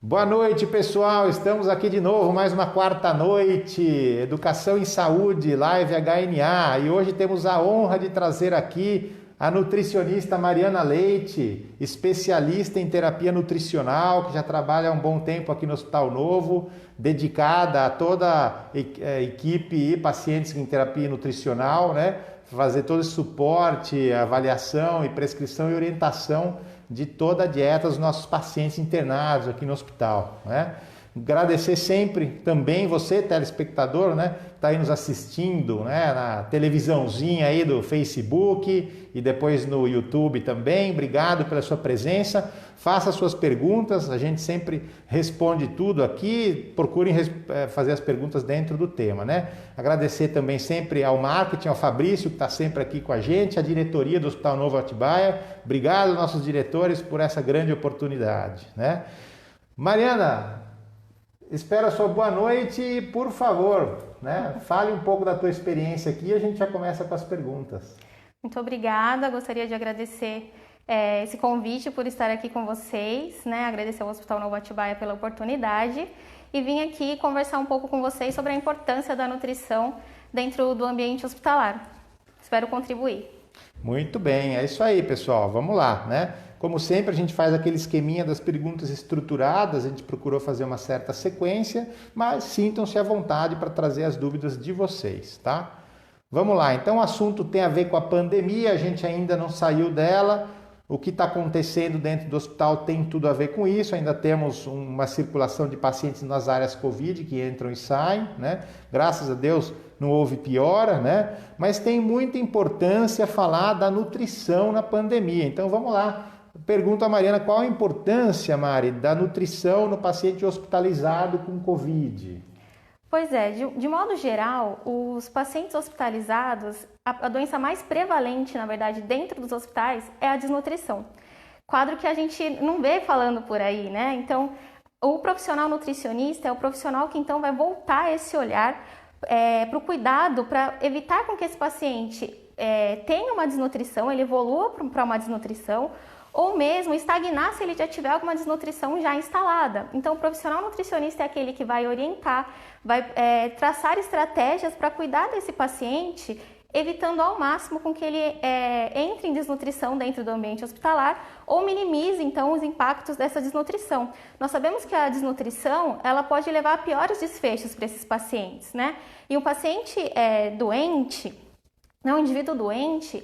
Boa noite, pessoal. Estamos aqui de novo, mais uma quarta noite, Educação em Saúde, Live HNA. E hoje temos a honra de trazer aqui a nutricionista Mariana Leite, especialista em terapia nutricional, que já trabalha há um bom tempo aqui no Hospital Novo, dedicada a toda a equipe e pacientes em terapia nutricional, né? Fazer todo esse suporte, avaliação e prescrição e orientação de toda a dieta dos nossos pacientes internados aqui no hospital, né? Agradecer sempre também você, telespectador, né, tá aí nos assistindo, né, na televisãozinha aí do Facebook e depois no YouTube também. Obrigado pela sua presença. Faça suas perguntas, a gente sempre responde tudo aqui. Procurem fazer as perguntas dentro do tema, né? Agradecer também sempre ao marketing, ao Fabrício, que está sempre aqui com a gente, a diretoria do Hospital Novo Atibaia. Obrigado, nossos diretores, por essa grande oportunidade, né? Mariana, espero a sua boa noite e, por favor, né, fale um pouco da tua experiência aqui e a gente já começa com as perguntas. Muito obrigada, gostaria de agradecer esse convite por estar aqui com vocês, né? Agradecer ao Hospital Novo Atibaia pela oportunidade e vim aqui conversar um pouco com vocês sobre a importância da nutrição dentro do ambiente hospitalar. Espero contribuir. Muito bem, é isso aí, pessoal. Vamos lá, né? Como sempre, a gente faz aquele esqueminha das perguntas estruturadas, a gente procurou fazer uma certa sequência, mas sintam-se à vontade para trazer as dúvidas de vocês, tá? Vamos lá, então o assunto tem a ver com a pandemia, a gente ainda não saiu dela, o que está acontecendo dentro do hospital tem tudo a ver com isso, ainda temos uma circulação de pacientes nas áreas Covid que entram e saem, né? Graças a Deus não houve piora, né? Mas tem muita importância falar da nutrição na pandemia, então vamos lá. Pergunto a Mariana, qual a importância, Mari, da nutrição no paciente hospitalizado com Covid? Pois é, de modo geral, os pacientes hospitalizados, a doença mais prevalente, na verdade, dentro dos hospitais é a desnutrição. Quadro que a gente não vê falando por aí, né? Então, o profissional nutricionista é o profissional que então vai voltar esse olhar para o cuidado, para evitar com que esse paciente tenha uma desnutrição, ele evolua para uma desnutrição, ou mesmo estagnar se ele já tiver alguma desnutrição já instalada. Então, o profissional nutricionista é aquele que vai orientar, vai traçar estratégias para cuidar desse paciente, evitando ao máximo com que ele entre em desnutrição dentro do ambiente hospitalar ou minimize, então, os impactos dessa desnutrição. Nós sabemos que a desnutrição ela pode levar a piores desfechos para esses pacientes, né? E o paciente doente, um indivíduo doente,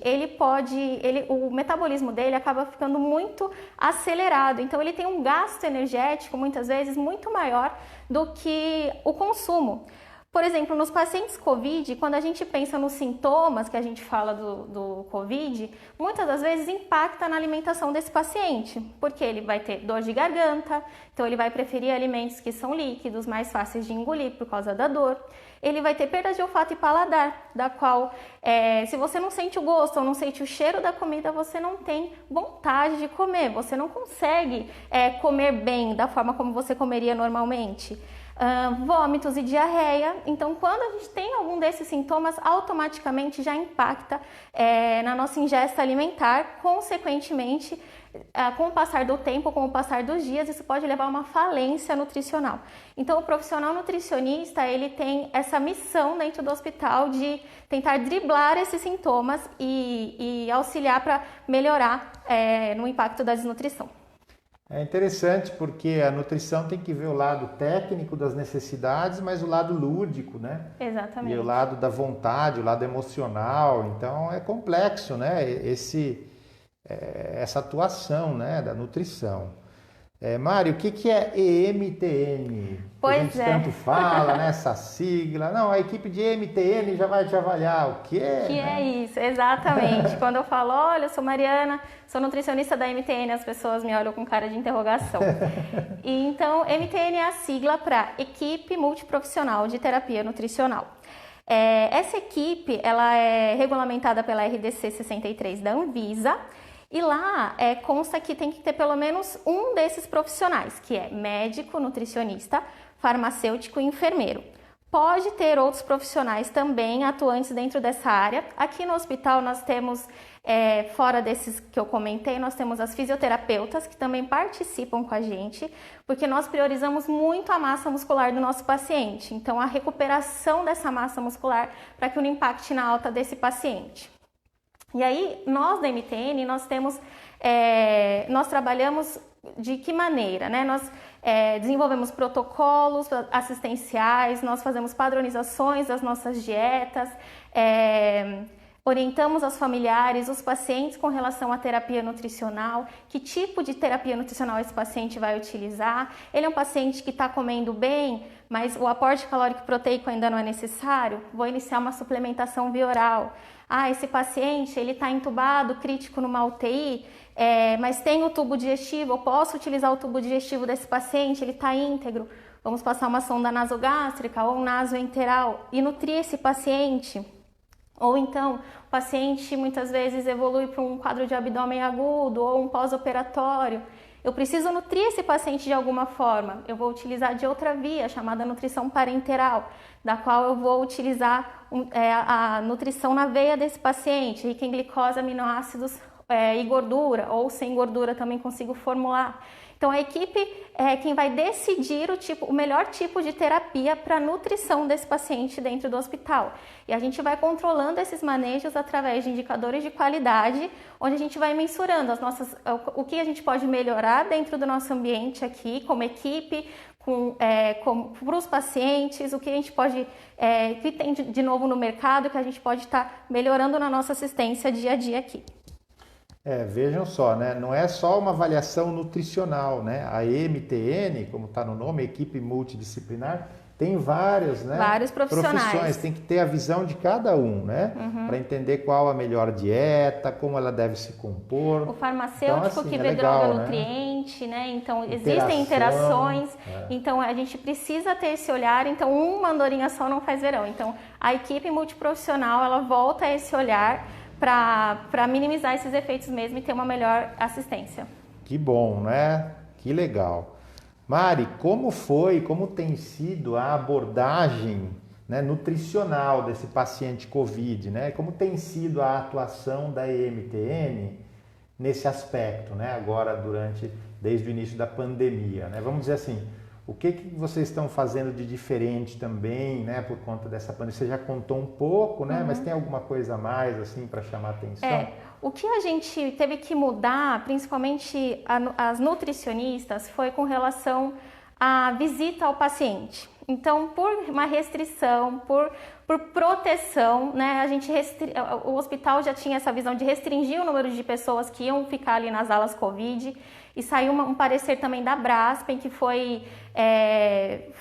o metabolismo dele acaba ficando muito acelerado, então ele tem um gasto energético muitas vezes muito maior do que o consumo. Por exemplo, nos pacientes COVID, quando a gente pensa nos sintomas que a gente fala do COVID, muitas das vezes impacta na alimentação desse paciente, porque ele vai ter dor de garganta, então ele vai preferir alimentos que são líquidos, mais fáceis de engolir por causa da dor. Ele vai ter perda de olfato e paladar, da qual, se você não sente o gosto ou não sente o cheiro da comida, você não tem vontade de comer, você não consegue comer bem da forma como você comeria normalmente. Vômitos e diarreia. Então, quando a gente tem algum desses sintomas, automaticamente já impacta na nossa ingesta alimentar, consequentemente, com o passar do tempo, com o passar dos dias, isso pode levar a uma falência nutricional. Então, o profissional nutricionista, ele tem essa missão dentro do hospital de tentar driblar esses sintomas e auxiliar para melhorar no impacto da desnutrição. É interessante porque a nutrição tem que ver o lado técnico das necessidades, mas o lado lúdico, né? Exatamente. E o lado da vontade, o lado emocional. Então é complexo, né? Essa atuação, né, da nutrição. Mário, o que é EMTN? Pois a gente é. tanto fala, né, essa sigla. Não, a equipe de EMTN já vai te avaliar. O quê? Que é isso, exatamente. Quando eu falo, olha, eu sou Mariana, sou nutricionista da MTN, as pessoas me olham com cara de interrogação. E então, MTN é a sigla para Equipe Multiprofissional de Terapia Nutricional. Essa equipe, ela é regulamentada pela RDC 63 da Anvisa. E lá consta que tem que ter pelo menos um desses profissionais, que é médico, nutricionista, farmacêutico e enfermeiro. Pode ter outros profissionais também atuantes dentro dessa área. Aqui no hospital nós temos fora desses que eu comentei, nós temos as fisioterapeutas que também participam com a gente, porque nós priorizamos muito a massa muscular do nosso paciente. Então, a recuperação dessa massa muscular para que não impacte na alta desse paciente. E aí, nós da MTN, nós trabalhamos de que maneira, né? Nós desenvolvemos protocolos assistenciais, nós fazemos padronizações das nossas dietas, orientamos os familiares, os pacientes com relação à terapia nutricional, que tipo de terapia nutricional esse paciente vai utilizar. Ele é um paciente que está comendo bem, mas o aporte calórico proteico ainda não é necessário, vou iniciar uma suplementação via oral. Esse paciente ele está entubado, crítico numa UTI, mas tem o tubo digestivo, eu posso utilizar o tubo digestivo desse paciente, ele está íntegro. Vamos passar uma sonda nasogástrica ou nasoenteral e nutrir esse paciente. Ou então, o paciente muitas vezes evolui para um quadro de abdômen agudo ou um pós-operatório. Eu preciso nutrir esse paciente de alguma forma. Eu vou utilizar de outra via, chamada nutrição parenteral, da qual eu vou utilizar a nutrição na veia desse paciente, rica em glicose, aminoácidos e gordura, ou sem gordura também consigo formular. Então, a equipe é quem vai decidir o melhor tipo de terapia para a nutrição desse paciente dentro do hospital. E a gente vai controlando esses manejos através de indicadores de qualidade, onde a gente vai mensurando o que a gente pode melhorar dentro do nosso ambiente aqui, como equipe, para os pacientes, o que a gente pode, que tem de novo no mercado, que a gente pode estar melhorando na nossa assistência dia a dia aqui. Vejam só, né? Não é só uma avaliação nutricional, né? A MTN, como está no nome, equipe multidisciplinar, tem vários profissionais, tem que ter a visão de cada um, né? Para entender qual a melhor dieta, como ela deve se compor. O farmacêutico então, assim, que vê droga nutriente, né? Então, existem interações, então a gente precisa ter esse olhar, então uma andorinha só não faz verão. Então, a equipe multiprofissional, ela volta a esse olhar para minimizar esses efeitos mesmo e ter uma melhor assistência. Que bom, né? Que legal. Mari, como tem sido a abordagem, né, nutricional desse paciente COVID, né? Como tem sido a atuação da MTN nesse aspecto, né? Agora, desde o início da pandemia, né? Vamos dizer assim, o que vocês estão fazendo de diferente também, né, por conta dessa pandemia? Você já contou um pouco, né, mas tem alguma coisa a mais, assim, para chamar a atenção? O que a gente teve que mudar, principalmente as nutricionistas, foi com relação à visita ao paciente. Então, por uma restrição, por proteção, né, o hospital já tinha essa visão de restringir o número de pessoas que iam ficar ali nas alas COVID. E saiu um parecer também da Braskem, que foi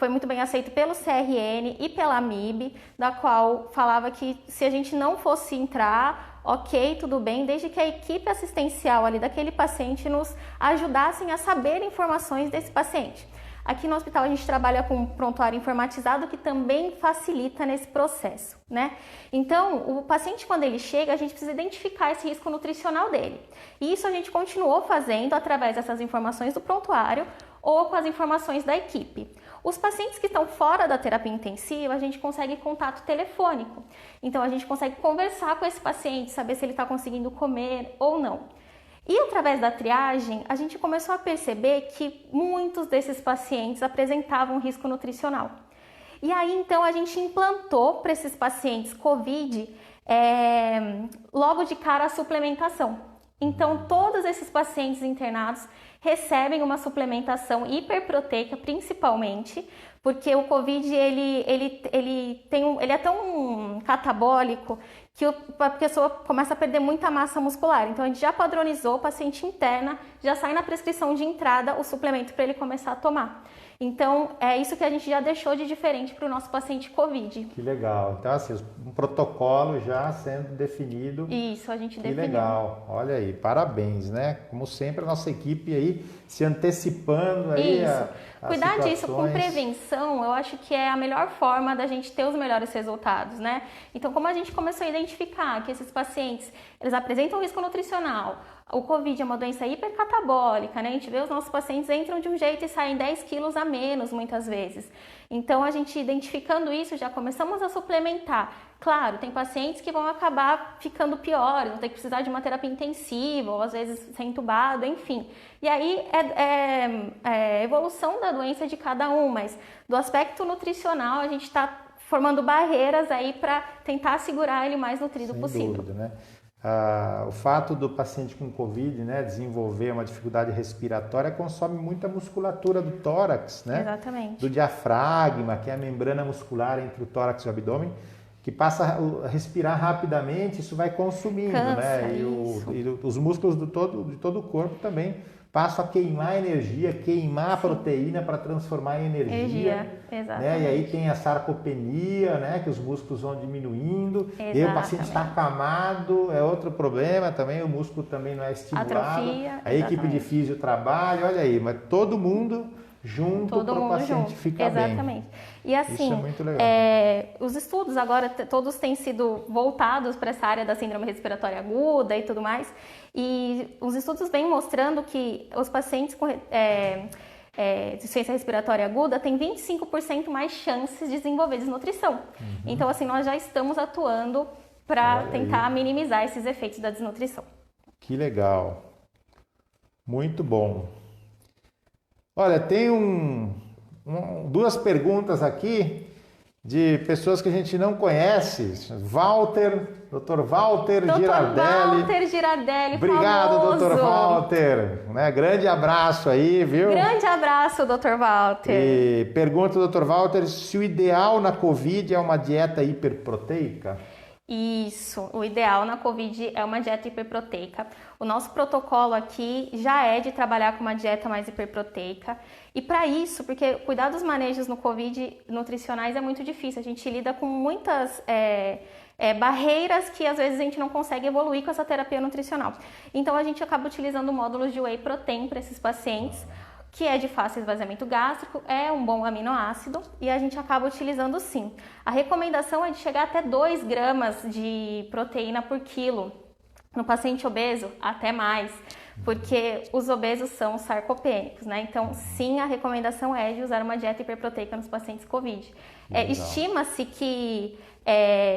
muito bem aceito pelo CRN e pela MIB, da qual falava que se a gente não fosse entrar, ok, tudo bem, desde que a equipe assistencial ali daquele paciente nos ajudassem a saber informações desse paciente. Aqui no hospital a gente trabalha com um prontuário informatizado que também facilita nesse processo, né? Então, o paciente quando ele chega, a gente precisa identificar esse risco nutricional dele. E isso a gente continuou fazendo através dessas informações do prontuário ou com as informações da equipe. Os pacientes que estão fora da terapia intensiva, a gente consegue contato telefônico. Então, a gente consegue conversar com esse paciente, saber se ele está conseguindo comer ou não. E através da triagem, a gente começou a perceber que muitos desses pacientes apresentavam risco nutricional. E aí, então, a gente implantou para esses pacientes COVID, logo de cara, a suplementação. Então, todos esses pacientes internados recebem uma suplementação hiperproteica, principalmente, porque o COVID ele é tão catabólico que a pessoa começa a perder muita massa muscular. Então, a gente já padronizou, o paciente interna, já sai na prescrição de entrada o suplemento para ele começar a tomar. Então, é isso que a gente já deixou de diferente para o nosso paciente COVID. Que legal. Então, assim, um protocolo já sendo definido. Isso, a gente definiu. Que legal. Olha aí, parabéns, né? Como sempre, a nossa equipe aí se antecipando aí as Cuidar situações. disso com prevenção, eu acho que é a melhor forma da gente ter os melhores resultados, né? Então, como a gente começou a identificar que esses pacientes, eles apresentam risco nutricional, o Covid é uma doença hipercatabólica, né? A gente vê os nossos pacientes entram de um jeito e saem 10 quilos a menos muitas vezes. Então, a gente identificando isso, já começamos a suplementar. Claro, tem pacientes que vão acabar ficando piores, vão ter que precisar de uma terapia intensiva, ou às vezes ser entubado, enfim. E aí é evolução da doença de cada um, mas do aspecto nutricional a gente está formando barreiras aí para tentar segurar ele o mais nutrido possível. Sem dúvida, né? O fato do paciente com Covid, né, desenvolver uma dificuldade respiratória consome muita musculatura do tórax, né? Exatamente. Do diafragma, que é a membrana muscular entre o tórax e o abdômen, que passa a respirar rapidamente, isso vai consumindo, cansa, né? E os músculos de todo o corpo também passam a queimar energia, queimar proteína para transformar em energia. Exatamente. Né? E aí tem a sarcopenia, né? Que os músculos vão diminuindo. Exatamente. E aí o paciente está acamado, é outro problema também, o músculo também não é estimulado. Atrofia, a equipe de físio trabalha, olha aí, mas todo mundo junto para o paciente ficar bem. Exatamente. E assim, isso é muito legal. Os estudos agora todos têm sido voltados para essa área da síndrome respiratória aguda e tudo mais. E os estudos vêm mostrando que os pacientes com insuficiência respiratória aguda têm 25% mais chances de desenvolver desnutrição. Uhum. Então, assim, nós já estamos atuando para tentar minimizar esses efeitos da desnutrição. Que legal. Muito bom. Olha, tem duas perguntas aqui de pessoas que a gente não conhece. Dr. Walter Girardelli. Walter Girardelli, obrigado, famoso. Dr. Walter. Né? Grande abraço aí, viu? Grande abraço, Dr. Walter. E pergunta, Dr. Walter, se o ideal na Covid é uma dieta hiperproteica? Isso, o ideal na Covid é uma dieta hiperproteica. O nosso protocolo aqui já é de trabalhar com uma dieta mais hiperproteica. E para isso, porque cuidar dos manejos no Covid nutricionais é muito difícil, a gente lida com muitas barreiras que às vezes a gente não consegue evoluir com essa terapia nutricional. Então a gente acaba utilizando módulos de whey protein para esses pacientes, que é de fácil esvaziamento gástrico, é um bom aminoácido e a gente acaba utilizando sim. A recomendação é de chegar até 2 gramas de proteína por quilo. No paciente obeso, até mais, porque os obesos são sarcopênicos, né? Então, sim, a recomendação é de usar uma dieta hiperproteica nos pacientes COVID. Estima-se que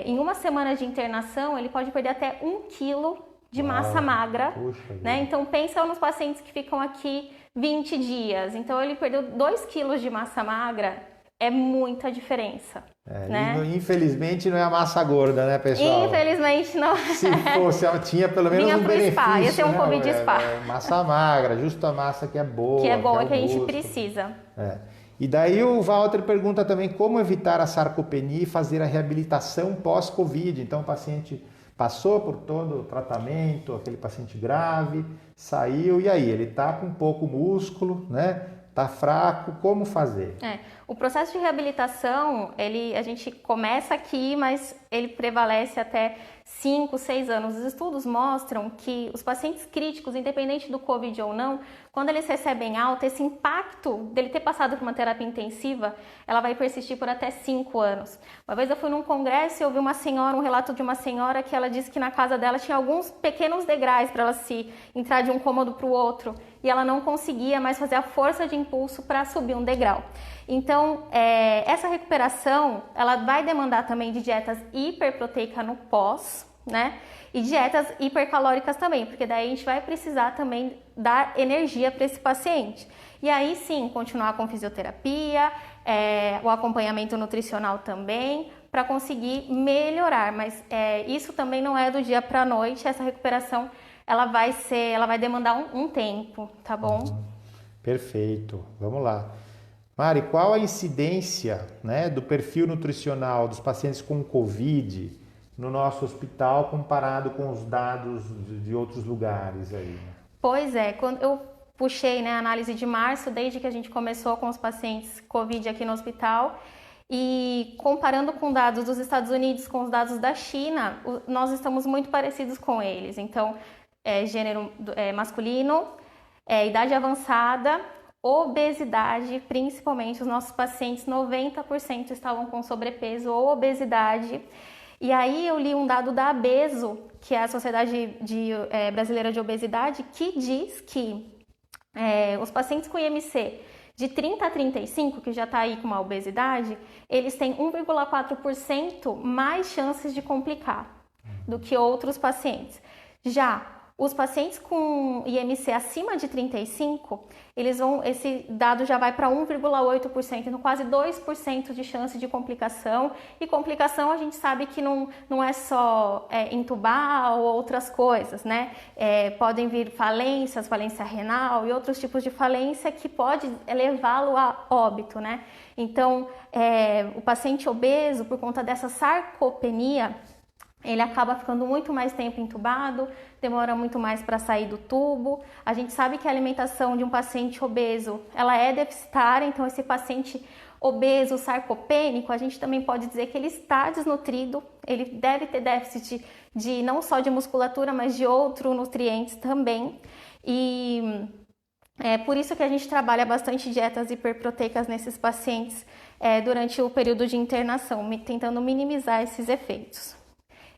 em uma semana de internação ele pode perder até 1 quilo de massa magra, né? Então, pensa nos pacientes que ficam aqui 20 dias. Então, ele perdeu 2 quilos de massa magra, é muita diferença. Né? Infelizmente não é a massa gorda, né, pessoal? Infelizmente não. Se fosse, tinha pelo menos um benefício. Spa. Ia ser um Covid spa. Massa magra, justo a massa que é boa. Que é boa, que a gente precisa. E daí o Walter pergunta também como evitar a sarcopenia e fazer a reabilitação pós-Covid. Então o paciente passou por todo o tratamento, aquele paciente grave, saiu, e aí? Ele está com pouco músculo, né? Está fraco, como fazer? O processo de reabilitação, a gente começa aqui, mas ele prevalece até 5, 6 anos. Os estudos mostram que os pacientes críticos, independente do Covid ou não, quando eles recebem alta, esse impacto dele ter passado por uma terapia intensiva, ela vai persistir por até 5 anos. Uma vez eu fui num congresso e eu vi um relato de uma senhora que ela disse que na casa dela tinha alguns pequenos degraus para ela se entrar de um cômodo para o outro e ela não conseguia mais fazer a força de impulso para subir um degrau. Então, essa recuperação, ela vai demandar também de dietas hiperproteicas no pós, né? E dietas hipercalóricas também, porque daí a gente vai precisar também dar energia para esse paciente. E aí sim, continuar com fisioterapia, o acompanhamento nutricional também, para conseguir melhorar. Mas isso também não é do dia para a noite, essa recuperação ela vai demandar um tempo, tá bom? Perfeito, vamos lá. Mari, qual a incidência, né, do perfil nutricional dos pacientes com Covid no nosso hospital comparado com os dados de outros lugares aí? Pois é, quando eu puxei, né, a análise de março, desde que a gente começou com os pacientes Covid aqui no hospital, e comparando com dados dos Estados Unidos com os dados da China, nós estamos muito parecidos com eles. Então, gênero masculino, idade avançada, obesidade, principalmente os nossos pacientes, 90% estavam com sobrepeso ou obesidade. E aí eu li um dado da ABESO, que é a Sociedade Brasileira de Obesidade, que diz que os pacientes com IMC de 30 a 35, que já está aí com uma obesidade, eles têm 1,4% mais chances de complicar do que outros pacientes. Já os pacientes com IMC acima de 35, esse dado já vai para 1,8%, então quase 2% de chance de complicação. E complicação a gente sabe que não é só entubar ou outras coisas, né? Podem vir falências, falência renal e outros tipos de falência que pode levá-lo a óbito, né? Então, o paciente obeso, por conta dessa sarcopenia, ele acaba ficando muito mais tempo entubado, demora muito mais para sair do tubo. A gente sabe que a alimentação de um paciente obeso, ela é deficitária, então esse paciente obeso sarcopênico, a gente também pode dizer que ele está desnutrido, ele deve ter déficit de não só de musculatura, mas de outros nutrientes também. E é por isso que a gente trabalha bastante dietas hiperproteicas nesses pacientes durante o período de internação, tentando minimizar esses efeitos.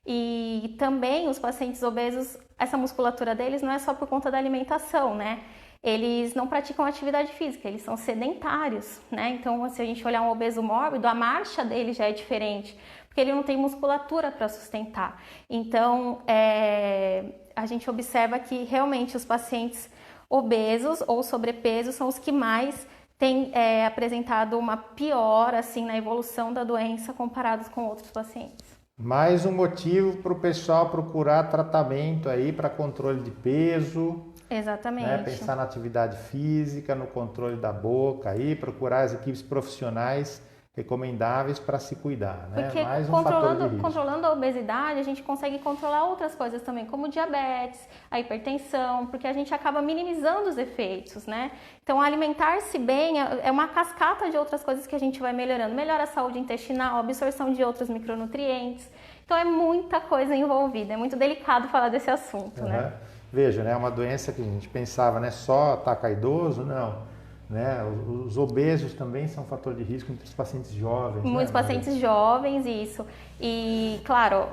E também os pacientes obesos, essa musculatura deles não é só por conta da alimentação, né? Eles não praticam atividade física, eles são sedentários, né? Então, se a gente olhar um obeso mórbido, a marcha dele já é diferente, porque ele não tem musculatura para sustentar. Então, a gente observa que realmente os pacientes obesos ou sobrepeso são os que mais têm apresentado uma piora assim, na evolução da doença comparados com outros pacientes. Mais um motivo para o pessoal procurar tratamento aí para controle de peso. Exatamente. Né? Pensar na atividade física, no controle da boca aí, procurar as equipes profissionais recomendáveis para se cuidar, né? Porque Mais um fator de risco. controlando a obesidade, a gente consegue controlar outras coisas também, como diabetes, a hipertensão, porque a gente acaba minimizando os efeitos, né? Então, alimentar-se bem é uma cascata de outras coisas que a gente vai melhorando. Melhora a saúde intestinal, a absorção de outros micronutrientes. Então, é muita coisa envolvida, é muito delicado falar desse assunto, né? Veja, né? Uma doença que a gente pensava, né? Só ataca idoso, não. Né? Os obesos também são um fator de risco entre os pacientes jovens. Muitos pacientes jovens, isso. E, claro,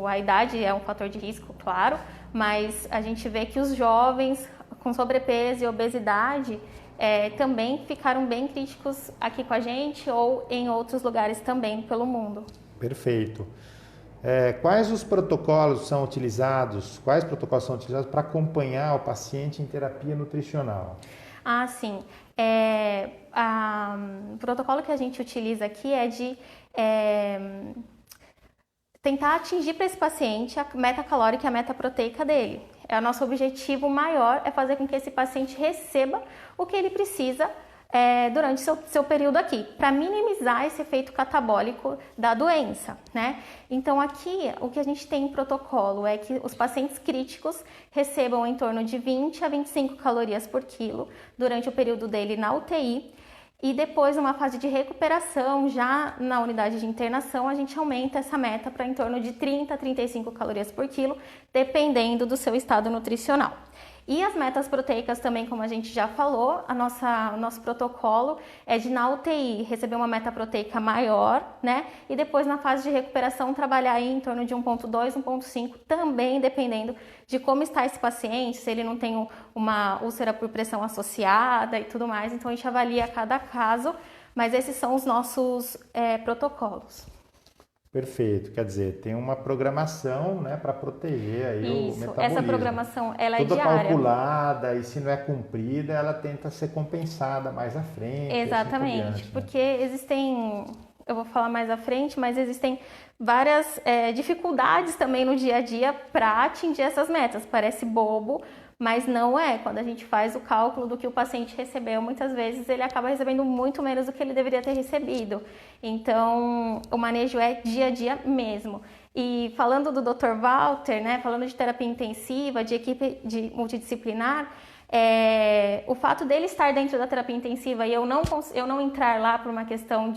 a idade é um fator de risco, claro, mas a gente vê que os jovens com sobrepeso e obesidade também ficaram bem críticos aqui com a gente ou em outros lugares também pelo mundo. Perfeito. Quais protocolos são utilizados para acompanhar o paciente em terapia nutricional? Ah, sim. O protocolo que a gente utiliza aqui é de tentar atingir para esse paciente a meta calórica e a meta proteica dele. O nosso objetivo maior é fazer com que esse paciente receba o que ele precisa durante seu período aqui, para minimizar esse efeito catabólico da doença, né? Então aqui o que a gente tem em protocolo é que os pacientes críticos recebam em torno de 20 a 25 calorias por quilo durante o período dele na UTI e depois numa fase de recuperação, já na unidade de internação, a gente aumenta essa meta para em torno de 30 a 35 calorias por quilo, dependendo do seu estado nutricional. E as metas proteicas também, como a gente já falou, o nosso protocolo é de na UTI receber uma meta proteica maior, né? E depois na fase de recuperação trabalhar aí em torno de 1,2, 1,5, também dependendo de como está esse paciente, se ele não tem uma úlcera por pressão associada e tudo mais. Então a gente avalia cada caso, mas esses são os nossos protocolos. Perfeito, quer dizer, tem uma programação, né, para proteger aí o metabolismo. Essa programação, ela é toda diária. Calculada, e se não é cumprida, ela tenta ser compensada mais à frente. Exatamente, assim por diante, porque existem, eu vou falar mais à frente, mas existem várias dificuldades também no dia a dia para atingir essas metas. Parece bobo, mas não é. Quando a gente faz o cálculo do que o paciente recebeu, muitas vezes ele acaba recebendo muito menos do que ele deveria ter recebido. Então, o manejo é dia a dia mesmo. E falando do Dr. Walter, né, falando de terapia intensiva, de equipe multidisciplinar, o fato dele estar dentro da terapia intensiva e eu não entrar lá por uma questão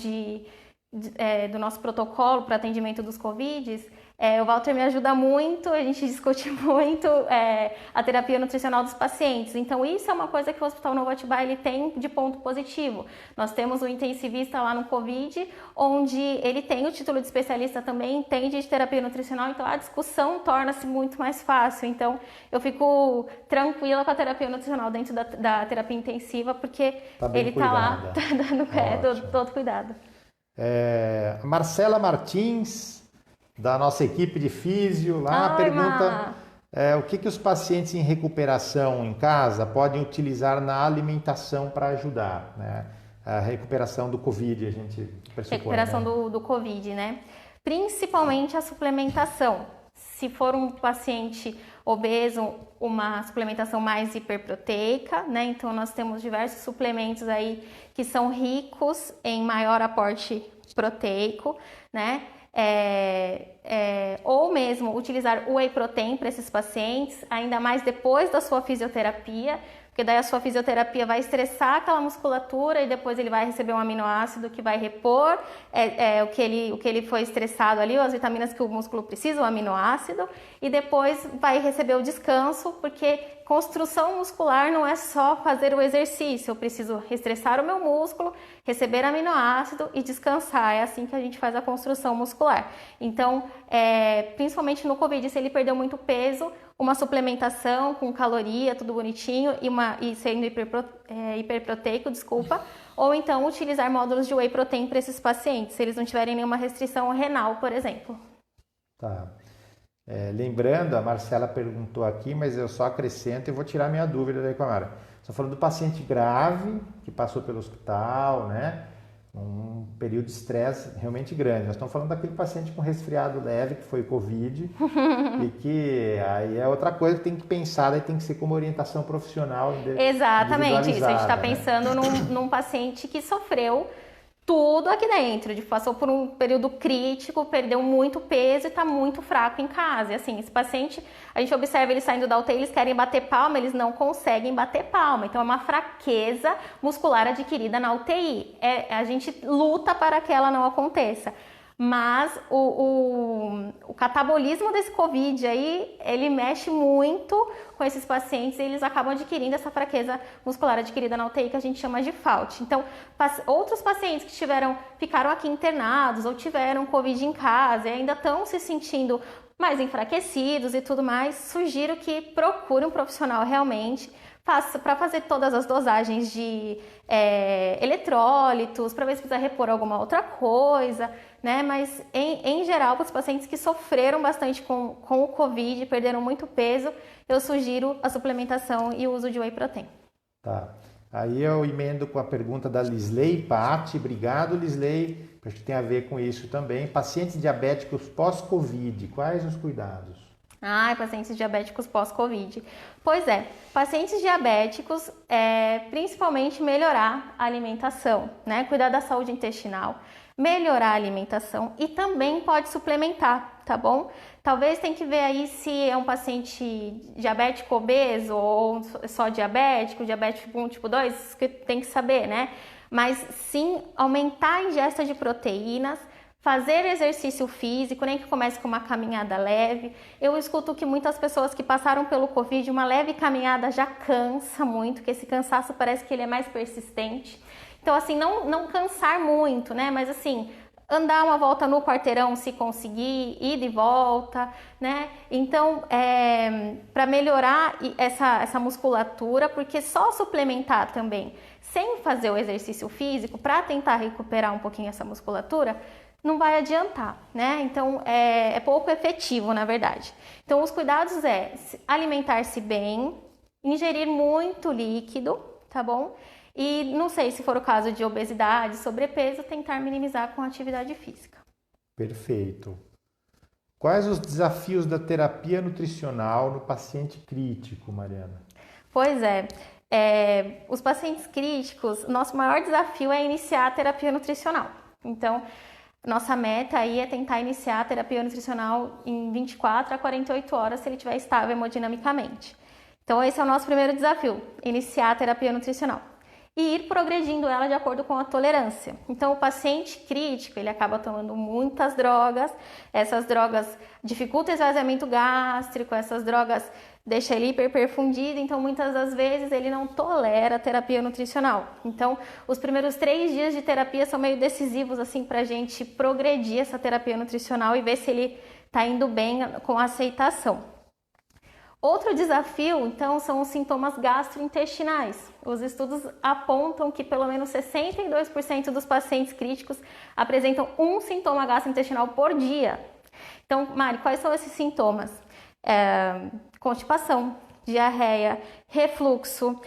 do nosso protocolo para atendimento dos Covids, O Walter me ajuda muito, a gente discute muito a terapia nutricional dos pacientes. Então, isso é uma coisa que o Hospital Novo Atibaia ele tem de ponto positivo. Nós temos um intensivista lá no Covid, onde ele tem o título de especialista também, entende de terapia nutricional, então a discussão torna-se muito mais fácil. Então, eu fico tranquila com a terapia nutricional dentro da terapia intensiva, porque ele está lá, tá dando todo cuidado. Marcela Martins, da nossa equipe de físio, lá pergunta o que os pacientes em recuperação em casa podem utilizar na alimentação para ajudar, né? A recuperação do Covid, a gente pressupõe, recuperação, né? do Covid, né? Principalmente a suplementação. Se for um paciente obeso, uma suplementação mais hiperproteica, né? Então nós temos diversos suplementos aí que são ricos em maior aporte proteico, né? Ou mesmo utilizar o whey protein para esses pacientes, ainda mais depois da sua fisioterapia, porque daí a sua fisioterapia vai estressar aquela musculatura e depois ele vai receber um aminoácido que vai repor o que ele foi estressado ali, as vitaminas que o músculo precisa, o aminoácido, e depois vai receber o descanso, porque construção muscular não é só fazer o exercício, eu preciso reestressar o meu músculo, receber aminoácido e descansar, é assim que a gente faz a construção muscular. Então, principalmente no Covid, se ele perdeu muito peso, uma suplementação com caloria, tudo bonitinho, e sendo hiperproteico, ou então utilizar módulos de whey protein para esses pacientes, se eles não tiverem nenhuma restrição renal, por exemplo. Tá. Lembrando, a Marcela perguntou aqui, mas eu só acrescento e vou tirar minha dúvida daí com a Mara. Estou falando do paciente grave, que passou pelo hospital, né? Um período de estresse realmente grande. Nós estamos falando daquele paciente com resfriado leve, que foi Covid, e que aí é outra coisa que tem que pensar, aí tem que ser como orientação profissional. Exatamente isso, a gente está pensando num paciente que sofreu tudo aqui dentro, passou por um período crítico, perdeu muito peso e está muito fraco em casa. E assim, esse paciente, a gente observa ele saindo da UTI, eles querem bater palma, eles não conseguem bater palma. Então é uma fraqueza muscular adquirida na UTI. A gente luta para que ela não aconteça. Mas o catabolismo desse Covid aí, ele mexe muito com esses pacientes e eles acabam adquirindo essa fraqueza muscular adquirida na UTI que a gente chama de FAUT. Então, outros pacientes que ficaram aqui internados ou tiveram Covid em casa e ainda estão se sentindo mais enfraquecidos e tudo mais, sugiro que procure um profissional realmente para fazer todas as dosagens de eletrólitos, para ver se precisa repor alguma outra coisa, né? Mas em geral, para os pacientes que sofreram bastante com o Covid, perderam muito peso, eu sugiro a suplementação e o uso de whey protein. Tá. Aí eu emendo com a pergunta da Lisley Patti. Obrigado, Lisley. Acho que tem a ver com isso também. Pacientes diabéticos pós-Covid, quais os cuidados? Pacientes diabéticos pós-Covid. Pois pacientes diabéticos, principalmente melhorar a alimentação, né? Cuidar da saúde intestinal, melhorar a alimentação e também pode suplementar, tá bom? Talvez tem que ver aí se é um paciente diabético obeso ou só diabético 1, tipo 2, que tem que saber, né? Mas sim, aumentar a ingesta de proteínas, fazer exercício físico, nem que comece com uma caminhada leve. Eu escuto que muitas pessoas que passaram pelo Covid, uma leve caminhada já cansa muito, que esse cansaço parece que ele é mais persistente. Então, assim, não cansar muito, né? Mas, assim, andar uma volta no quarteirão se conseguir, ir de volta, né? Então, para melhorar essa musculatura, porque só suplementar também, sem fazer o exercício físico, para tentar recuperar um pouquinho essa musculatura, não vai adiantar, né? Então, é pouco efetivo, na verdade. Então, os cuidados alimentar-se bem, ingerir muito líquido, tá bom? E não sei se for o caso de obesidade, sobrepeso, tentar minimizar com atividade física. Perfeito. Quais os desafios da terapia nutricional no paciente crítico, Mariana? Pois os pacientes críticos, nosso maior desafio é iniciar a terapia nutricional. Então, nossa meta aí é tentar iniciar a terapia nutricional em 24 a 48 horas, se ele estiver estável hemodinamicamente. Então, esse é o nosso primeiro desafio, iniciar a terapia nutricional. e ir progredindo ela de acordo com a tolerância. Então, o paciente crítico, ele acaba tomando muitas drogas, essas drogas dificultam o esvaziamento gástrico, essas drogas deixam ele hiperperfundido, então muitas das vezes ele não tolera a terapia nutricional. Então, os primeiros 3 dias de terapia são meio decisivos assim para a gente progredir essa terapia nutricional e ver se ele está indo bem com a aceitação. Outro desafio, então, são os sintomas gastrointestinais. Os estudos apontam que pelo menos 62% dos pacientes críticos apresentam um sintoma gastrointestinal por dia. Então, Mari, quais são esses sintomas? Constipação, diarreia, refluxo,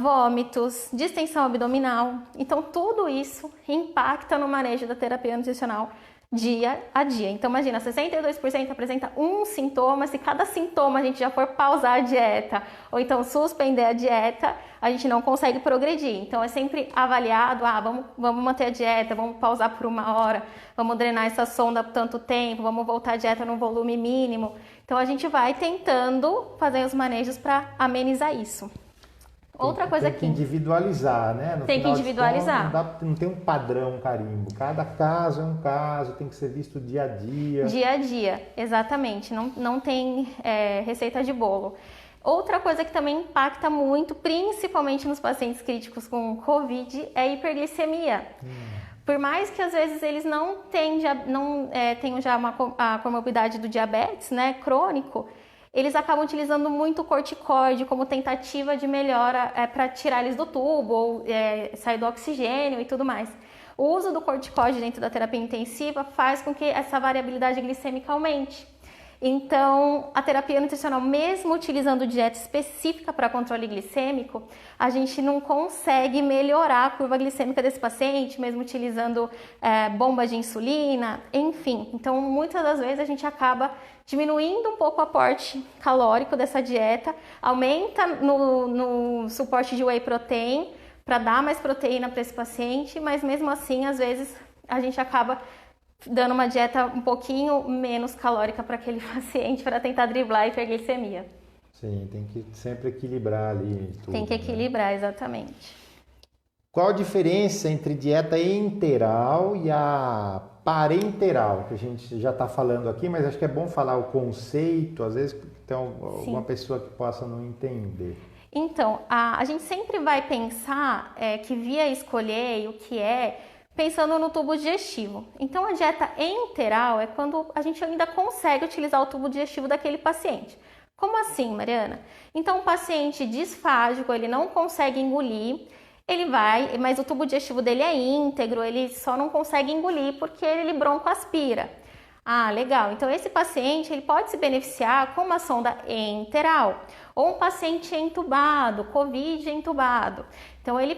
vômitos, distensão abdominal. Então, tudo isso impacta no manejo da terapia nutricional dia a dia. Então, imagina, 62% apresenta um sintoma. Se cada sintoma a gente já for pausar a dieta ou então suspender a dieta, a gente não consegue progredir. Então, é sempre avaliado, vamos manter a dieta, vamos pausar por 1 hora, vamos drenar essa sonda por tanto tempo, vamos voltar a dieta num volume mínimo. Então, a gente vai tentando fazer os manejos para amenizar isso. Outra coisa tem que individualizar, né? No tem que individualizar. Não tem um padrão carimbo. Cada caso é um caso, tem que ser visto dia a dia. Dia a dia, exatamente. Não tem receita de bolo. Outra coisa que também impacta muito, principalmente nos pacientes críticos com Covid, é a hiperglicemia. Por mais que às vezes eles não tenham já a comorbidade do diabetes, né, crônico, eles acabam utilizando muito corticoide como tentativa de melhora para tirar eles do tubo ou sair do oxigênio e tudo mais. O uso do corticoide dentro da terapia intensiva faz com que essa variabilidade glicêmica aumente. Então, a terapia nutricional, mesmo utilizando dieta específica para controle glicêmico, a gente não consegue melhorar a curva glicêmica desse paciente, mesmo utilizando bomba de insulina, enfim. Então, muitas das vezes a gente acaba diminuindo um pouco o aporte calórico dessa dieta, aumenta no suporte de whey protein para dar mais proteína para esse paciente, mas mesmo assim, às vezes, a gente acaba dando uma dieta um pouquinho menos calórica para aquele paciente para tentar driblar a hiperglicemia. Sim, tem que sempre equilibrar ali tudo. Tem que equilibrar, exatamente. Qual a diferença entre dieta enteral e a parenteral, que a gente já está falando aqui, mas acho que é bom falar o conceito, às vezes tem alguma pessoa que possa não entender. Então, a gente sempre vai pensar que via escolher o que pensando no tubo digestivo. Então, a dieta enteral é quando a gente ainda consegue utilizar o tubo digestivo daquele paciente. Como assim, Mariana? Então, o paciente disfágico, ele não consegue engolir, mas o tubo digestivo dele é íntegro, ele só não consegue engolir porque ele broncoaspira. Ah, legal. Então, esse paciente ele pode se beneficiar com uma sonda enteral ou um paciente entubado, COVID entubado. Então, ele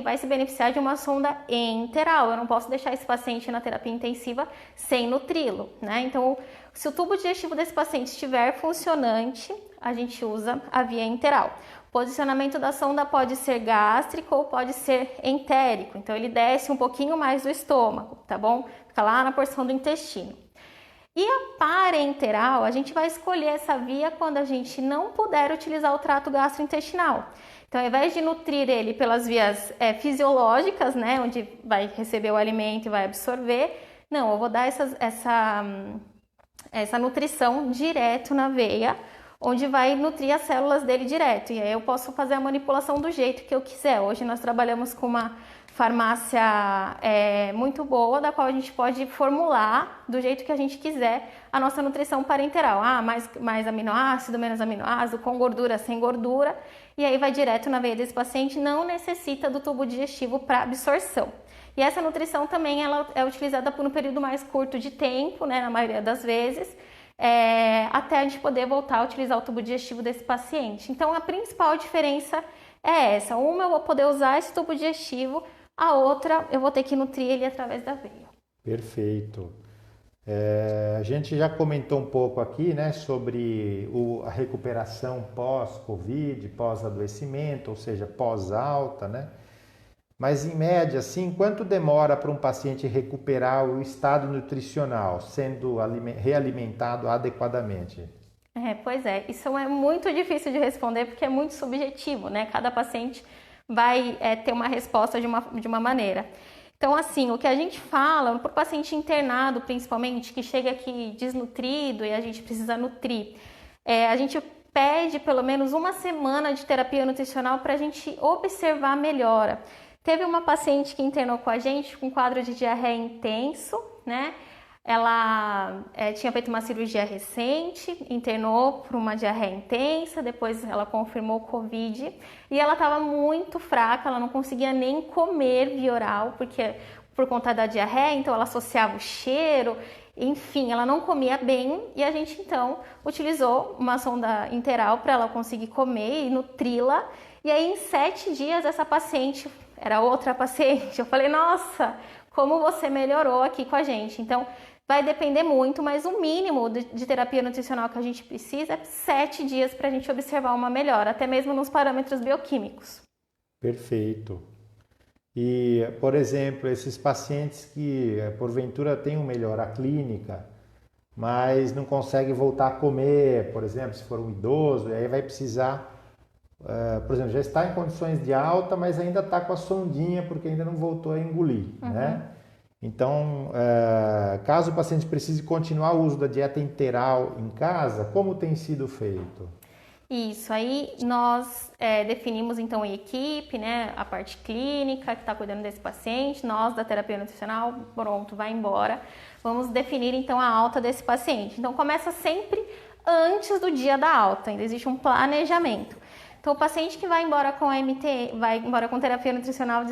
vai se beneficiar de uma sonda enteral. Eu não posso deixar esse paciente na terapia intensiva sem nutri-lo, né? Então, se o tubo digestivo desse paciente estiver funcionante, a gente usa a via enteral. O posicionamento da sonda pode ser gástrico ou pode ser entérico. Então, ele desce um pouquinho mais do estômago, tá bom? Fica lá na porção do intestino. E a parenteral, a gente vai escolher essa via quando a gente não puder utilizar o trato gastrointestinal. Então, ao invés de nutrir ele pelas vias fisiológicas, né, onde vai receber o alimento e vai absorver, não, eu vou dar essa nutrição direto na veia, onde vai nutrir as células dele direto. E aí eu posso fazer a manipulação do jeito que eu quiser. Hoje nós trabalhamos com uma farmácia muito boa, da qual a gente pode formular do jeito que a gente quiser a nossa nutrição parenteral. Mais aminoácido, menos aminoácido, com gordura, sem gordura. E aí vai direto na veia desse paciente, não necessita do tubo digestivo para absorção. E essa nutrição também ela é utilizada por um período mais curto de tempo, né, na maioria das vezes, até a gente poder voltar a utilizar o tubo digestivo desse paciente. Então, a principal diferença é essa. Uma, eu vou poder usar esse tubo digestivo, a outra, eu vou ter que nutrir ele através da veia. Perfeito. A gente já comentou um pouco aqui, né, sobre a recuperação pós-Covid, pós-adoecimento, ou seja, pós-alta, né? Mas, em média, assim, quanto demora para um paciente recuperar o estado nutricional, sendo realimentado adequadamente? Pois é, isso é muito difícil de responder porque é muito subjetivo, né? Cada paciente vai ter uma resposta de uma maneira. Então, assim, o que a gente fala para o paciente internado, principalmente, que chega aqui desnutrido e a gente precisa nutrir, a gente pede pelo menos uma semana de terapia nutricional para a gente observar a melhora. Teve uma paciente que internou com a gente com quadro de diarreia intenso, né? Ela tinha feito uma cirurgia recente, internou por uma diarreia intensa, depois ela confirmou Covid e ela estava muito fraca, ela não conseguia nem comer via oral, porque por conta da diarreia, então ela associava o cheiro, enfim, ela não comia bem e a gente então utilizou uma sonda interal para ela conseguir comer e nutri-la. E aí em 7 dias essa paciente, era outra paciente, eu falei, nossa, como você melhorou aqui com a gente. Então, vai depender muito, mas o mínimo de terapia nutricional que a gente precisa é 7 dias para a gente observar uma melhora, até mesmo nos parâmetros bioquímicos. Perfeito. E, por exemplo, esses pacientes que porventura têm uma melhora clínica, mas não conseguem voltar a comer, por exemplo, se for um idoso, e aí vai precisar, por exemplo, já está em condições de alta, mas ainda está com a sondinha porque ainda não voltou a engolir, né? Então, caso o paciente precise continuar o uso da dieta interal em casa, como tem sido feito? Isso, aí nós definimos então em equipe, né, a parte clínica que está cuidando desse paciente, nós da terapia nutricional, pronto, vai embora. Vamos definir então a alta desse paciente. Então começa sempre antes do dia da alta, ainda existe um planejamento. Então o paciente que vai embora com vai embora com terapia nutricional,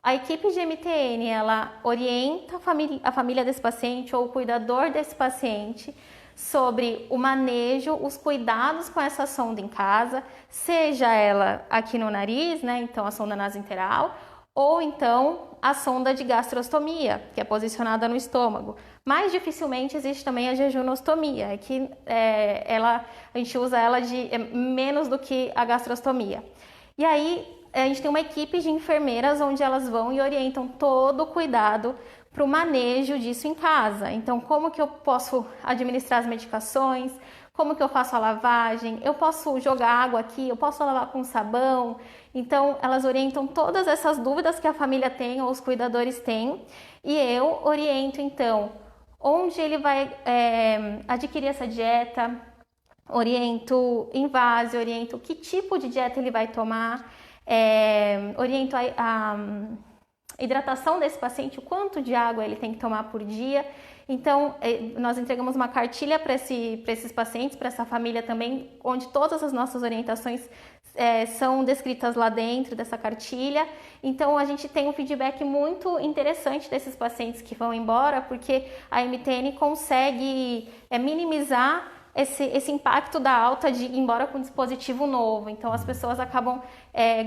a equipe de MTN, ela orienta a família desse paciente ou o cuidador desse paciente sobre o manejo, os cuidados com essa sonda em casa, seja ela aqui no nariz, né, então a sonda nasointeral, ou então a sonda de gastrostomia, que é posicionada no estômago. Mais dificilmente existe também a jejunostomia, que a gente usa ela de menos do que a gastrostomia. E aí a gente tem uma equipe de enfermeiras onde elas vão e orientam todo o cuidado para o manejo disso em casa. Então, como que eu posso administrar as medicações, como que eu faço a lavagem, eu posso jogar água aqui, eu posso lavar com sabão. Então, elas orientam todas essas dúvidas que a família tem ou os cuidadores têm e eu oriento, então, onde ele vai adquirir essa dieta, oriento invase, oriento que tipo de dieta ele vai tomar, oriento a hidratação desse paciente, o quanto de água ele tem que tomar por dia. Então, nós entregamos uma cartilha para esses pacientes, para essa família também, onde todas as nossas orientações são descritas lá dentro dessa cartilha. Então, a gente tem um feedback muito interessante desses pacientes que vão embora, porque a MTN consegue minimizar esse impacto da alta de ir embora com um dispositivo novo. Então, as pessoas acabam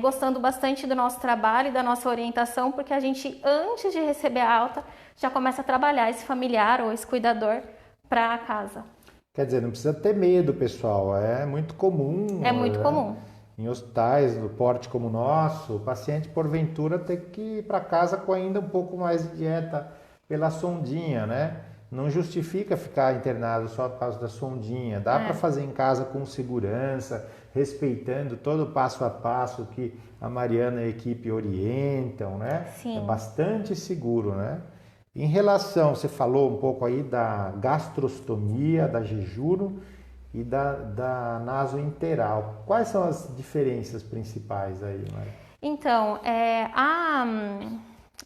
gostando bastante do nosso trabalho e da nossa orientação, porque a gente, antes de receber a alta, já começa a trabalhar esse familiar ou esse cuidador para casa. Quer dizer, não precisa ter medo, pessoal. É muito comum. É muito comum. Em hospitais do porte como o nosso, o paciente, porventura, tem que ir para casa com ainda um pouco mais de dieta pela sondinha, né? Não justifica ficar internado só por causa da sondinha. Dá para fazer em casa com segurança, respeitando todo o passo a passo que a Mariana e a equipe orientam, né? Sim. É bastante seguro, né? Em relação, você falou um pouco aí da gastrostomia, da jejum e da nasointeral. Quais são as diferenças principais aí, Maria? Então,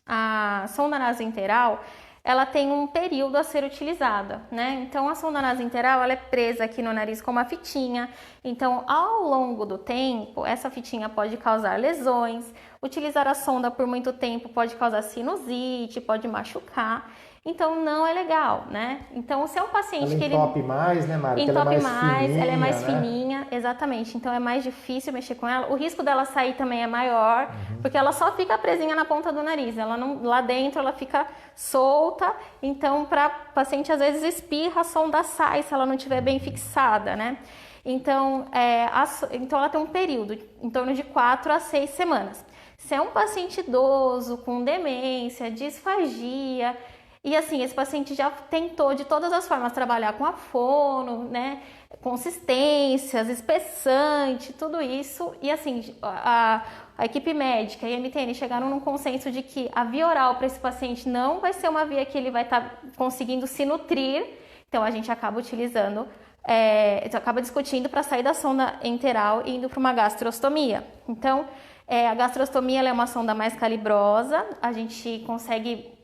a sonda nasointeral, ela tem um período a ser utilizada, né? Então, a sonda nasointeral, ela é presa aqui no nariz com uma fitinha. Então, ao longo do tempo, essa fitinha pode causar lesões. Utilizar a sonda por muito tempo pode causar sinusite, pode machucar. Então, não é legal, né? Então, se é um paciente que ele... entope mais, né, Mari? Entope mais, ela é mais né? fininha, exatamente. Então, é mais difícil mexer com ela. O risco dela sair também é maior, porque ela só fica presinha na ponta do nariz. Ela não, lá dentro, ela fica solta. Então, para paciente, às vezes, espirra, a sonda sai se ela não estiver bem fixada, né? Então, então, ela tem um período, em torno de 4 a 6 semanas. Se é um paciente idoso, com demência, disfagia... E assim, esse paciente já tentou de todas as formas trabalhar com a fono, né? Consistências, espessante, tudo isso. E assim, a equipe médica e a MTN chegaram num consenso de que a via oral para esse paciente não vai ser uma via que ele vai estar conseguindo se nutrir, então a gente acaba utilizando, acaba discutindo para sair da sonda enteral e indo para uma gastrostomia. Então, a gastrostomia ela é uma sonda mais calibrosa, a gente consegue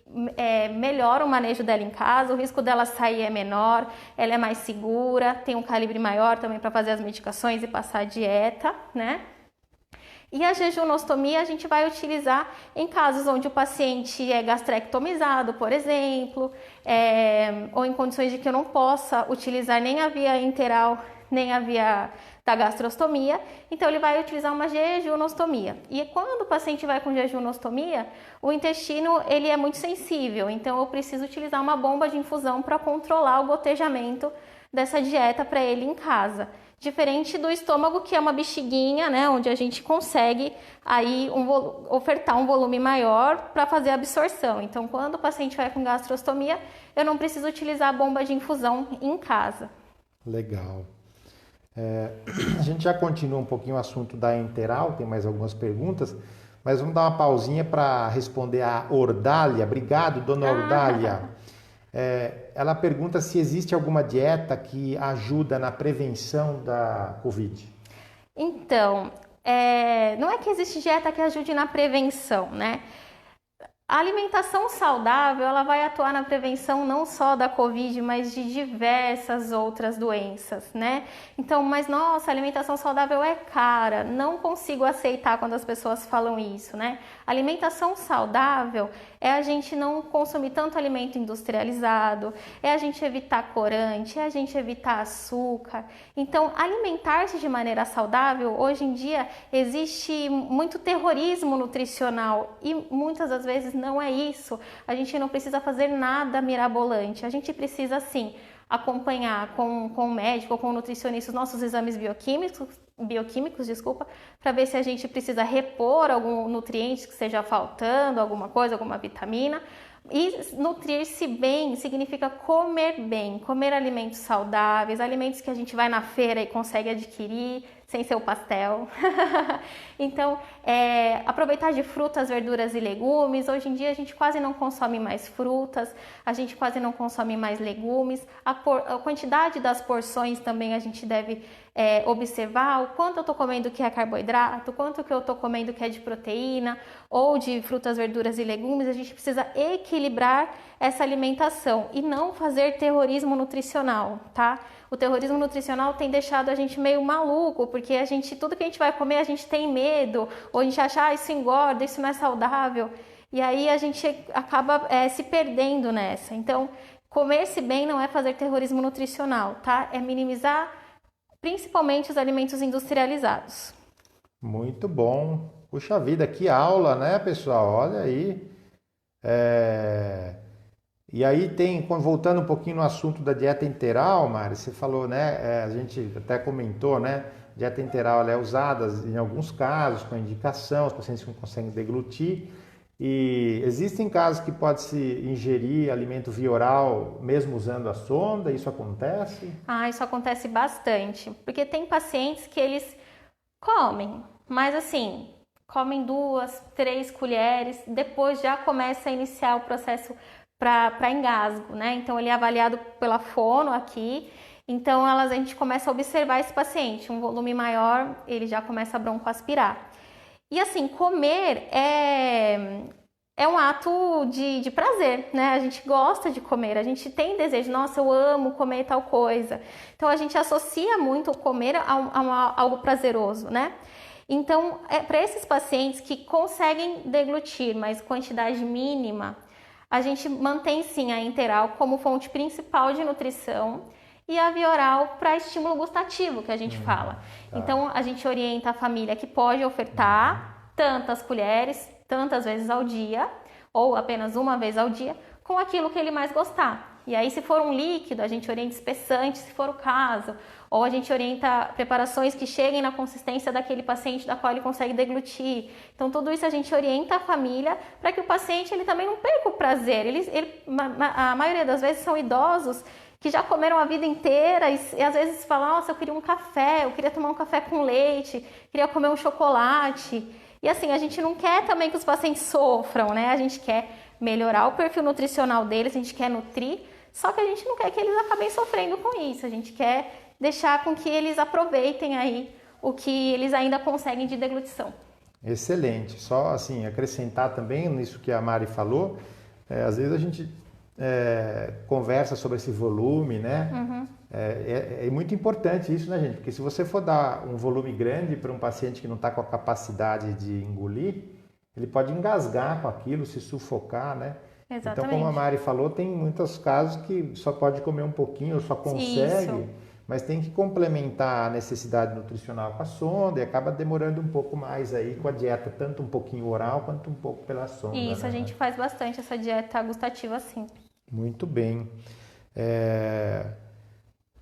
melhor o manejo dela em casa, o risco dela sair é menor, ela é mais segura, tem um calibre maior também para fazer as medicações e passar a dieta, né? E a jejunostomia a gente vai utilizar em casos onde o paciente é gastrectomizado, por exemplo, ou em condições de que eu não possa utilizar nem a via enteral, nem a via da gastrostomia, então ele vai utilizar uma jejunostomia. E quando o paciente vai com jejunostomia, o intestino ele é muito sensível, então eu preciso utilizar uma bomba de infusão para controlar o gotejamento dessa dieta para ele em casa. Diferente do estômago, que é uma bexiguinha, né, onde a gente consegue aí ofertar um volume maior para fazer a absorção. Então, quando o paciente vai com gastrostomia, eu não preciso utilizar a bomba de infusão em casa. Legal. A gente já continua um pouquinho o assunto da enteral, tem mais algumas perguntas, mas vamos dar uma pausinha para responder a Ordália. Obrigado, dona Ordália. Ela pergunta se existe alguma dieta que ajuda na prevenção da Covid. Então, não é que existe dieta que ajude na prevenção, né? A alimentação saudável, ela vai atuar na prevenção não só da Covid, mas de diversas outras doenças, né? Então, mas nossa, a alimentação saudável é cara, não consigo aceitar quando as pessoas falam isso, né? Alimentação saudável é a gente não consumir tanto alimento industrializado, é a gente evitar corante, é a gente evitar açúcar. Então, alimentar-se de maneira saudável, hoje em dia existe muito terrorismo nutricional e muitas das vezes não é isso. A gente não precisa fazer nada mirabolante, a gente precisa sim acompanhar com o médico ou com o nutricionista os nossos exames bioquímicos, para ver se a gente precisa repor algum nutriente que esteja faltando, alguma coisa, alguma vitamina. E nutrir-se bem significa comer bem, comer alimentos saudáveis, alimentos que a gente vai na feira e consegue adquirir sem ser o pastel. Então, aproveitar de frutas, verduras e legumes. Hoje em dia a gente quase não consome mais frutas, a gente quase não consome mais legumes. A quantidade das porções também a gente deve observar o quanto eu estou comendo que é carboidrato, quanto que eu estou comendo que é de proteína ou de frutas, verduras e legumes. A gente precisa equilibrar essa alimentação e não fazer terrorismo nutricional, tá? O terrorismo nutricional tem deixado a gente meio maluco, porque tudo que a gente vai comer a gente tem medo, ou a gente acha, isso engorda, isso não é saudável, e aí a gente acaba se perdendo nessa. Então, comer-se bem não é fazer terrorismo nutricional, tá? É minimizar principalmente os alimentos industrializados. Muito bom. Puxa vida, que aula, né, pessoal? Olha aí. E aí voltando um pouquinho no assunto da dieta enteral, Mari, você falou, né, a gente até comentou, né, dieta enteral ela é usada em alguns casos com indicação, os pacientes que não conseguem deglutir, e existem casos que pode-se ingerir alimento via oral mesmo usando a sonda, isso acontece? Isso acontece bastante, porque tem pacientes que eles comem, mas assim, comem 2, 3 colheres, depois já começa a iniciar o processo para engasgo, né? Então ele é avaliado pela fono aqui, então a gente começa a observar esse paciente, um volume maior, ele já começa a broncoaspirar. E assim, comer é um ato de prazer, né? A gente gosta de comer, a gente tem desejo, nossa, eu amo comer tal coisa. Então a gente associa muito o comer a algo prazeroso, né? Então, para esses pacientes que conseguem deglutir, mas quantidade mínima, a gente mantém sim a enteral como fonte principal de nutrição e a via oral para estímulo gustativo, que a gente fala. Tá. Então, a gente orienta a família que pode ofertar tantas colheres, tantas vezes ao dia, ou apenas uma vez ao dia, com aquilo que ele mais gostar. E aí, se for um líquido, a gente orienta espessante, se for o caso, ou a gente orienta preparações que cheguem na consistência daquele paciente da qual ele consegue deglutir. Então, tudo isso a gente orienta a família para que o paciente ele também não perca o prazer. A maioria das vezes são idosos que já comeram a vida inteira e às vezes falam, nossa, eu queria um café, eu queria tomar um café com leite, queria comer um chocolate. E assim, a gente não quer também que os pacientes sofram, né? A gente quer melhorar o perfil nutricional deles, a gente quer nutrir, só que a gente não quer que eles acabem sofrendo com isso. A gente quer deixar com que eles aproveitem aí o que eles ainda conseguem de deglutição. Excelente. Só assim, acrescentar também nisso que a Mari falou, às vezes a gente conversa sobre esse volume, né? Uhum. É muito importante isso, né, gente? Porque se você for dar um volume grande para um paciente que não está com a capacidade de engolir, ele pode engasgar com aquilo, se sufocar, né? Exatamente. Então, como a Mari falou, tem muitos casos que só pode comer um pouquinho, ou só consegue, Isso. mas tem que complementar a necessidade nutricional com a sonda e acaba demorando um pouco mais aí com a dieta, tanto um pouquinho oral quanto um pouco pela sonda. Isso, né? a gente faz bastante essa dieta gustativa sim. Muito bem.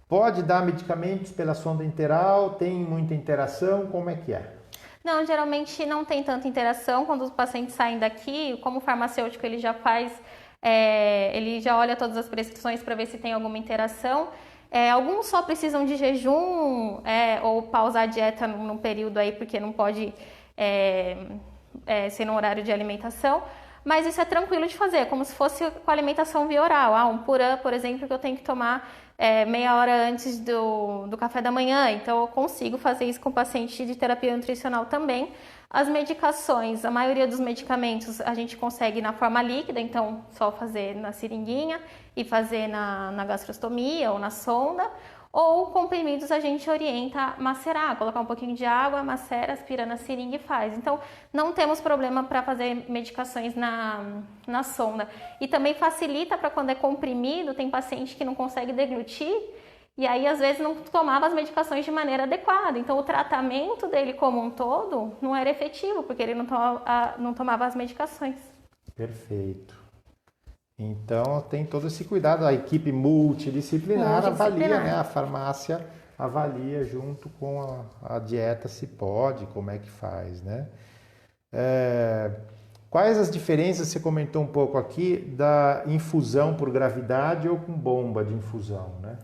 Pode dar medicamentos pela sonda interal? Tem muita interação? Como é que é? Não, geralmente não tem tanta interação. Quando os pacientes saem daqui, como o farmacêutico ele já faz, ele já olha todas as prescrições para ver se tem alguma interação. Alguns só precisam de jejum ou pausar a dieta num período aí porque não pode ser no horário de alimentação. Mas isso é tranquilo de fazer, como se fosse com a alimentação via oral. Um purã, por exemplo, que eu tenho que tomar meia hora antes do café da manhã. Então, eu consigo fazer isso com o paciente de terapia nutricional também. As medicações, a maioria dos medicamentos a gente consegue na forma líquida, então só fazer na seringuinha e fazer na gastrostomia ou na sonda. Ou comprimidos a gente orienta a macerar, colocar um pouquinho de água, macera, aspira na seringa e faz. Então, não temos problema para fazer medicações na sonda. E também facilita para quando é comprimido, tem paciente que não consegue deglutir e aí às vezes não tomava as medicações de maneira adequada. Então, o tratamento dele como um todo não era efetivo, porque ele não tomava as medicações. Perfeito. Então, tem todo esse cuidado. A equipe multidisciplinar avalia, né? A farmácia avalia junto com a dieta se pode, como é que faz, né? Quais as diferenças, você comentou um pouco aqui, da infusão por gravidade ou com bomba de infusão, né?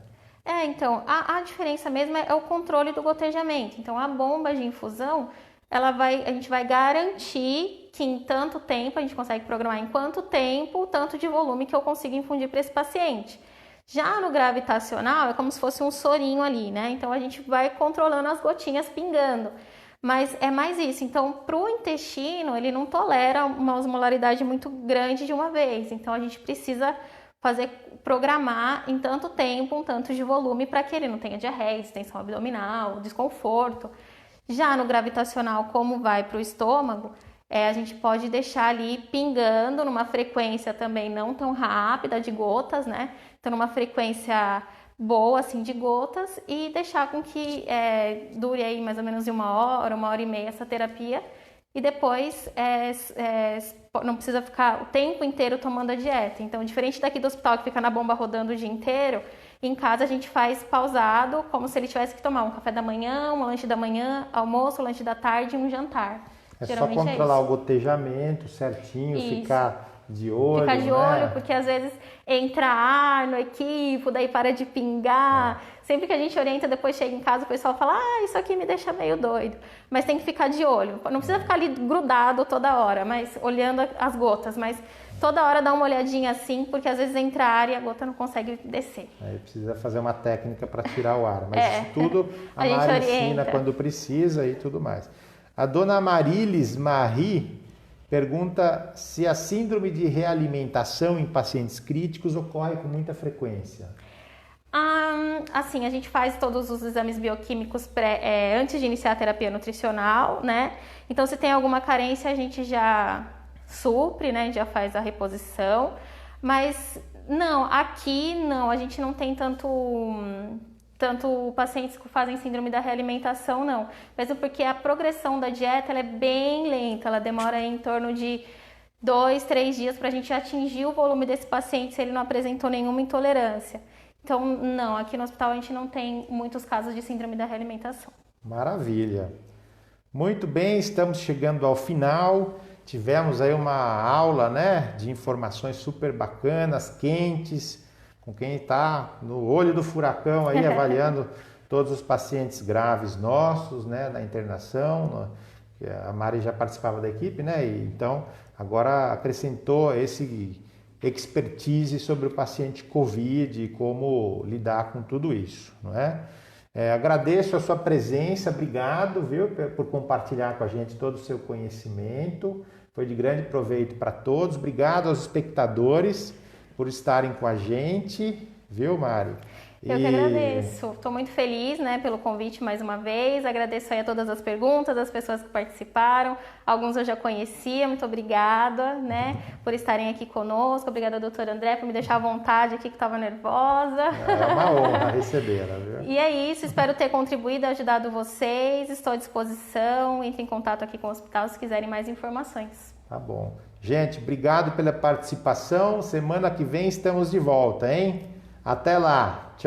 Então, a diferença mesmo é o controle do gotejamento. Então, a bomba de infusão, a gente vai garantir que em tanto tempo, a gente consegue programar em quanto tempo, tanto de volume que eu consigo infundir para esse paciente. Já no gravitacional, é como se fosse um sorinho ali, né? Então, a gente vai controlando as gotinhas pingando. Mas é mais isso. Então, para o intestino, ele não tolera uma osmolaridade muito grande de uma vez. Então, a gente precisa programar em tanto tempo, um tanto de volume, para que ele não tenha diarreia, extensão abdominal, desconforto. Já no gravitacional, como vai para o estômago, a gente pode deixar ali pingando numa frequência também não tão rápida de gotas, né? Então, numa frequência boa, assim, de gotas e deixar com que dure aí mais ou menos uma hora e meia essa terapia e depois não precisa ficar o tempo inteiro tomando a dieta. Então, diferente daqui do hospital que fica na bomba rodando o dia inteiro, em casa a gente faz pausado, como se ele tivesse que tomar um café da manhã, um lanche da manhã, almoço, lanche da tarde e um jantar. Só controlar o gotejamento certinho, Isso. Ficar de olho. Ficar de olho, porque às vezes entra ar no equipo, daí para de pingar. Sempre que a gente orienta, depois chega em casa, o pessoal fala, isso aqui me deixa meio doido. Mas tem que ficar de olho. Não precisa ficar ali grudado toda hora, mas olhando as gotas. Mas toda hora dá uma olhadinha assim, porque às vezes entra ar e a gota não consegue descer. Aí precisa fazer uma técnica para tirar o ar. Mas isso tudo a gente Mari orienta. ensina quando precisa e tudo mais. A dona Marilis Marie pergunta se a síndrome de realimentação em pacientes críticos ocorre com muita frequência. Assim, a gente faz todos os exames bioquímicos antes de iniciar a terapia nutricional, né? Então, se tem alguma carência, a gente já supre, né? Já faz a reposição. Mas, não, aqui não, a gente não tem tanto pacientes que fazem síndrome da realimentação, não. Mesmo porque a progressão da dieta ela é bem lenta, ela demora em torno de 2, 3 dias para a gente atingir o volume desse paciente se ele não apresentou nenhuma intolerância. Então, não, aqui no hospital a gente não tem muitos casos de síndrome da realimentação. Maravilha. Muito bem, estamos chegando ao final. Tivemos aí uma aula, né, de informações super bacanas, quentes, com quem está no olho do furacão aí avaliando todos os pacientes graves nossos, né, na internação, A Mari já participava da equipe, né? E, então, agora acrescentou esse expertise sobre o paciente COVID e como lidar com tudo isso, não é? Agradeço a sua presença, obrigado, viu, por compartilhar com a gente todo o seu conhecimento. Foi de grande proveito para todos. Obrigado aos espectadores por estarem com a gente, viu, Mari? Eu que agradeço. Estou muito feliz, né, pelo convite mais uma vez. Agradeço aí a todas as perguntas, as pessoas que participaram. Alguns eu já conhecia. Muito obrigada, né, por estarem aqui conosco. Obrigada, doutor André, por me deixar à vontade aqui, que estava nervosa. É uma honra recebê-la, viu? E é isso. Espero ter contribuído, ajudado vocês. Estou à disposição. Entre em contato aqui com o hospital se quiserem mais informações. Tá bom. Gente, obrigado pela participação. Semana que vem estamos de volta, hein? Até lá. Tchau.